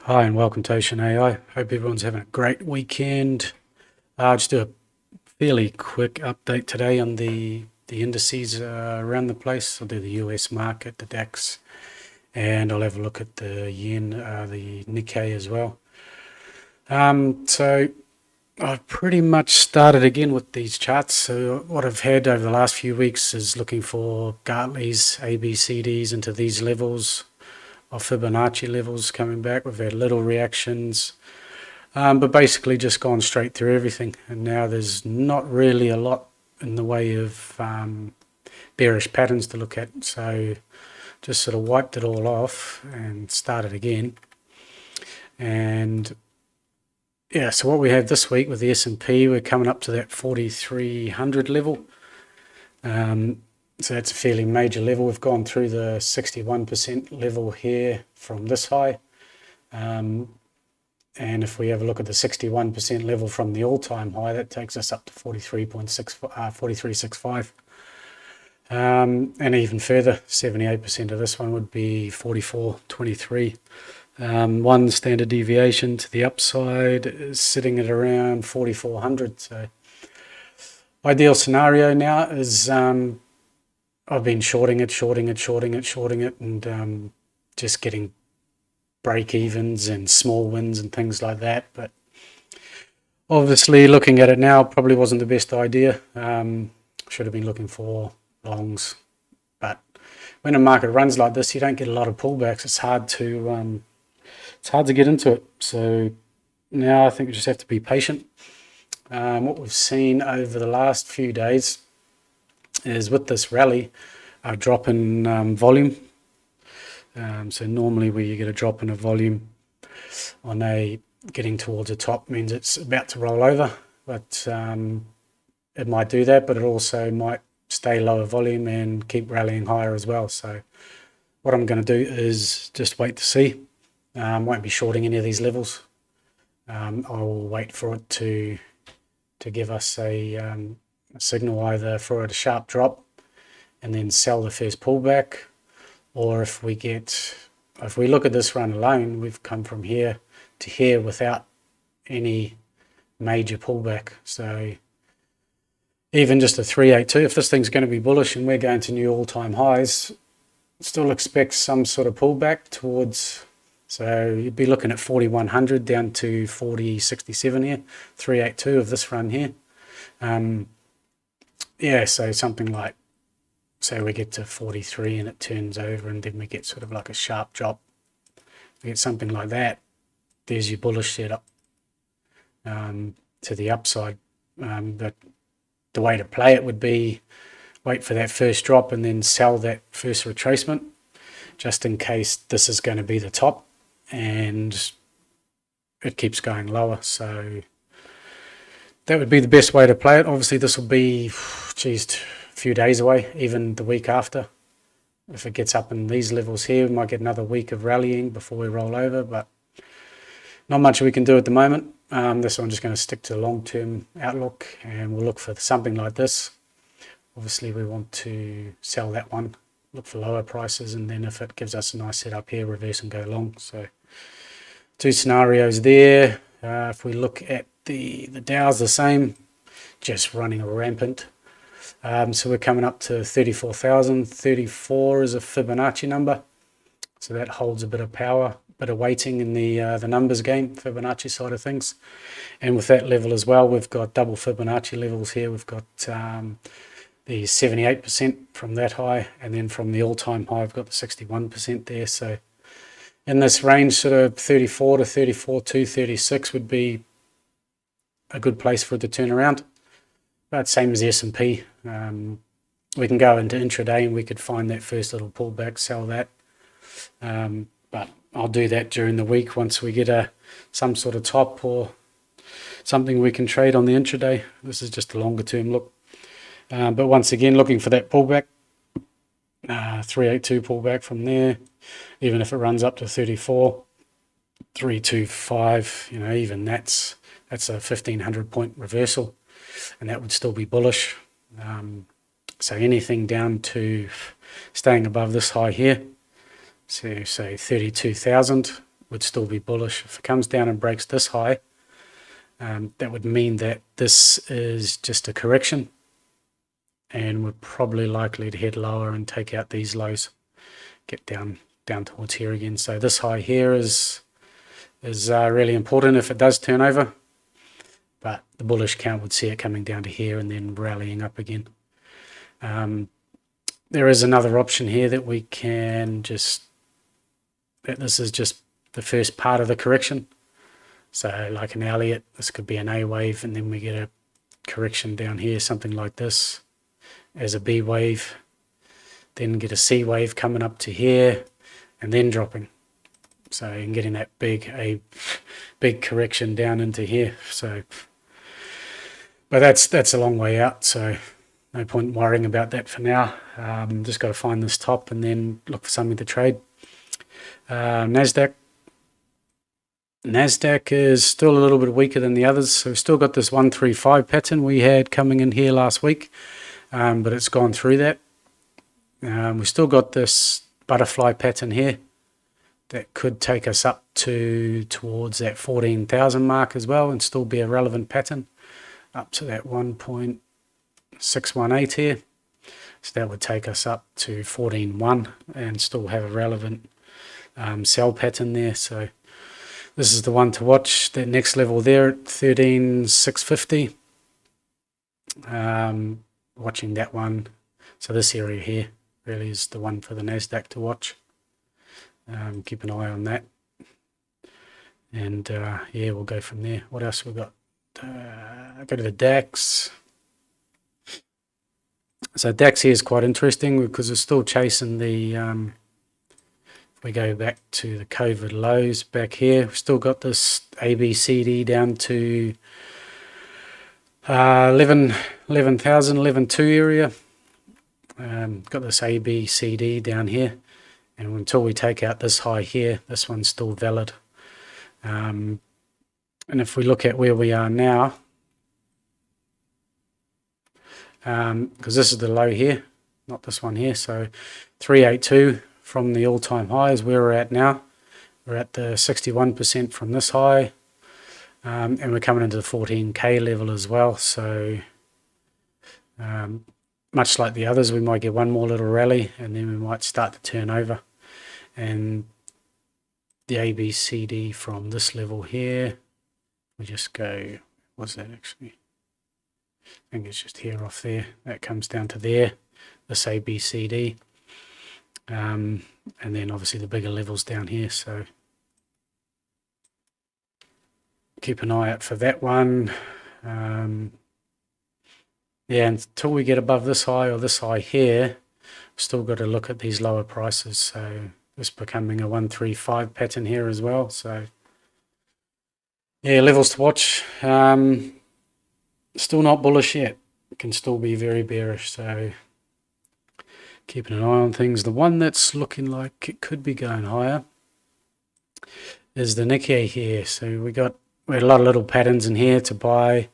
Hi and welcome to oceanai. Hope everyone's having a great weekend. I'll just do a fairly quick update today on the indices around the place. I'll do the US market, the DAX, and I'll have a look at the yen, the NIKKEI as well. So I've pretty much started again with these charts. So what I've had over the last few weeks is looking for Gartley's ABCDs into these levels of Fibonacci levels coming back. We've had little reactions, but basically just gone straight through everything. And now there's not really a lot in the way of bearish patterns to look at. So just sort of wiped it all off and started again. And yeah, so what we have this week with the S&P, we're coming up to that 4,300 level. So that's a fairly major level. We've gone through the 61% level here from this high. And if we have a look at the 61% level from the all-time high, that takes us up to 43.65. And even further, 78% of this one would be 44.23. One standard deviation to the upside is sitting at around 4,400. So ideal scenario now is I've been shorting it, and just getting break evens and small wins and things like that. But obviously, looking at it now, probably wasn't the best idea. Should have been looking for longs. But when a market runs like this, you don't get a lot of pullbacks. It's hard to get into it. So now I think we just have to be patient. What we've seen over the last few days is with this rally, a drop in volume. So normally where you get a drop in a volume on a getting towards the top means it's about to roll over, but it might do that, but it also might stay lower volume and keep rallying higher as well. So what I'm going to do is just wait to see. Won't be shorting any of these levels. I'll wait for it to give us a signal, either for a sharp drop and then sell the first pullback, or if we look at this run alone, we've come from here to here without any major pullback. So even just a 382, if this thing's going to be bullish and we're going to new all-time highs, still expect some sort of pullback towards, so you'd be looking at 4,100 down to 40.67 here, 382 of this run here. Yeah, so something like, say we get to 43 and it turns over, and then we get sort of like a sharp drop. We get something like that. There's your bullish setup to the upside. But the way to play it would be wait for that first drop and then sell that first retracement, just in case this is going to be the top and it keeps going lower. So that would be the best way to play it. Obviously, this will be, a few days away, even the week after. If it gets up in these levels here, we might get another week of rallying before we roll over, but not much we can do at the moment. This one, I'm just going to stick to the long-term outlook, and we'll look for something like this. Obviously, we want to sell that one, look for lower prices, and then if it gives us a nice setup here, reverse and go long. So two scenarios there. If we look at the Dow's the same, just running rampant. So we're coming up to 34,000. 34 is a Fibonacci number, so that holds a bit of power, bit of weighting in the numbers game, Fibonacci side of things. And with that level as well, we've got double Fibonacci levels here. We've got the 78% from that high, and then from the all-time high, we've got the 61% there. So in this range, sort of 34 to 34.2, 36 would be a good place for it to turn around. But same as the S&P, we can go into intraday and we could find that first little pullback, sell that. But I'll do that during the week once we get some sort of top or something we can trade on the intraday. This is just a longer term look. But once again, looking for that pullback, 382 pullback from there, even if it runs up to 34, 325, even that's a 1,500 point reversal, and that would still be bullish. So anything down to staying above this high here, so say 32,000, would still be bullish. If it comes down and breaks this high, that would mean that this is just a correction, and we're probably likely to head lower and take out these lows, get down towards here again. So this high here is really important if it does turn over, but the bullish count would see it coming down to here and then rallying up again. There is another option here that we can that this is just the first part of the correction. So like an Elliott, this could be an A wave, and then we get a correction down here, something like this, as a B wave, then get a C wave coming up to here, and then dropping. So you're getting that big correction down into here. So, but that's a long way out, so no point worrying about that for now. Just got to find this top and then look for something to trade. NASDAQ is still a little bit weaker than the others, so we've still got this 135 pattern we had coming in here last week, but it's gone through that. We've still got this butterfly pattern here that could take us up towards that 14,000 mark as well, and still be a relevant pattern up to that 1.618 here. So that would take us up to 14.1 and still have a relevant sell pattern there. So this is the one to watch. That next level there at 13,650. Watching that one. So this area here really is the one for the NASDAQ to watch. Keep an eye on that. And yeah, we'll go from there. What else we got? Go to the DAX. So DAX here is quite interesting because we're still chasing the, if we go back to the COVID lows back here, we've still got this ABCD down to 11,000, 11,200 area. Got this ABCD down here, and until we take out this high here, this one's still valid. And if we look at where we are now, because this is the low here, not this one here, so 382 from the all-time high is where we're at now. We're at the 61% from this high, and we're coming into the 14k level as well. So much like the others, we might get one more little rally and then we might start to turn over. And the ABCD from this level here, we just go, what's that actually? I think it's just here off there. That comes down to there, this ABCD. And then obviously the bigger levels down here. So keep an eye out for that one. Yeah, until we get above this high or this high here, still got to look at these lower prices. So this becoming a 135 pattern here as well. So yeah, levels to watch. Still not bullish yet. It can still be very bearish. So keeping an eye on things. The one that's looking like it could be going higher is the Nikkei here. So we had a lot of little patterns in here to buy.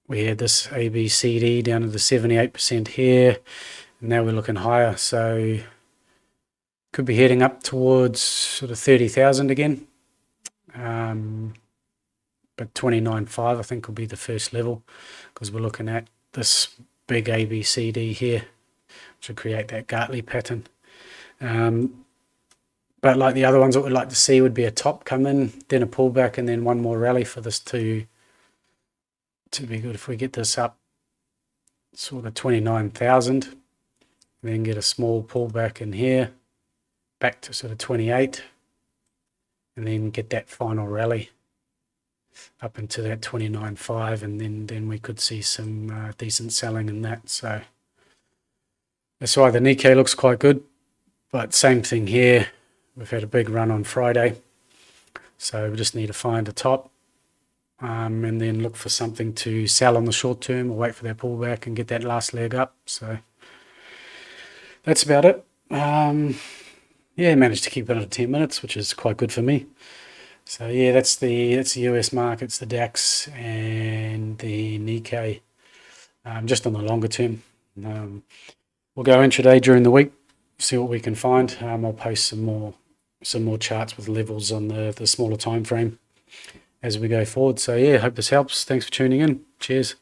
We had this ABCD down to the 78% here, and now we're looking higher. So could be heading up towards sort of 30,000 again. But 29.5 I think will be the first level, because we're looking at this big ABCD here, which will create that Gartley pattern. But like the other ones, what we'd like to see would be a top come in, then a pullback, and then one more rally for this to be good. If we get this up sort of 29,000, then get a small pullback in here, back to sort of 28, and then get that final rally up into that 29.5, and then we could see some decent selling in that. So that's why the Nikkei looks quite good. But same thing here, we've had a big run on Friday, so we just need to find a top, and then look for something to sell on the short term, or wait for that pullback and get that last leg up. So that's about it. Yeah, managed to keep it under 10 minutes, which is quite good for me. So yeah, that's the US markets, the DAX and the Nikkei, just on the longer term. We'll go intraday during the week, see what we can find. I'll post some more some more charts with levels on the smaller time frame as we go forward. So yeah, hope this helps. Thanks for tuning in. Cheers.